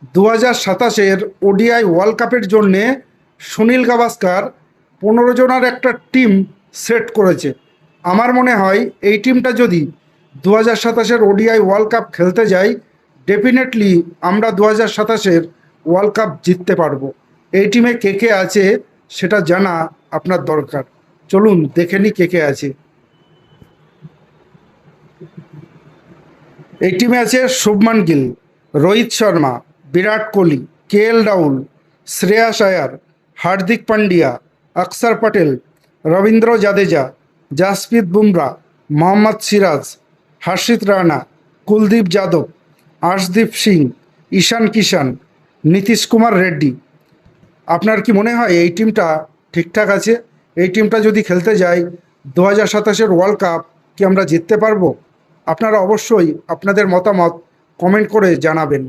2027-এর ODI world কাপের জন্যে সুনীল গাভাস্কার 15 জনের একটা টিম সেট করেছে। আমার মনে হয় এই টিমটা যদি 2027-এর ওডিআই ওয়ার্ল্ড কাপ খেলতে যাই, ডেফিনেটলি আমরা 2027-এর ওয়ার্ল্ড কাপ জিততে পারবো। এই টিমে কে কে আছে সেটা জানা আপনার দরকার। চলুন দেখে নিই কে কে আছে। এই টিমে আছে শুভমান গিল, রোহিত শর্মা, বিরাট কোহলি, কেএল রাহুল, শ্রেয়াস আয়ার, হার্দিক পান্ডিয়া, অক্ষর পটেল, রবীন্দ্র জাদেজা, জাসপ্রীত বুমরা, মোহাম্মদ সিরাজ, হর্ষিত রানা, কুলদীপ যাদব, আর্শদীপ সিং, ঈশান কিষান, নীতিশ কুমার রেড্ডি। আপনার কি মনে হয় এই টিমটা ঠিকঠাক আছে? এই টিমটা যদি খেলতে যাই 2027-এর ওয়ার্ল্ড কাপ, কি আমরা জিততে পারবো? আপনারা অবশ্যই আপনাদের মতামত কমেন্ট করে জানাবেন।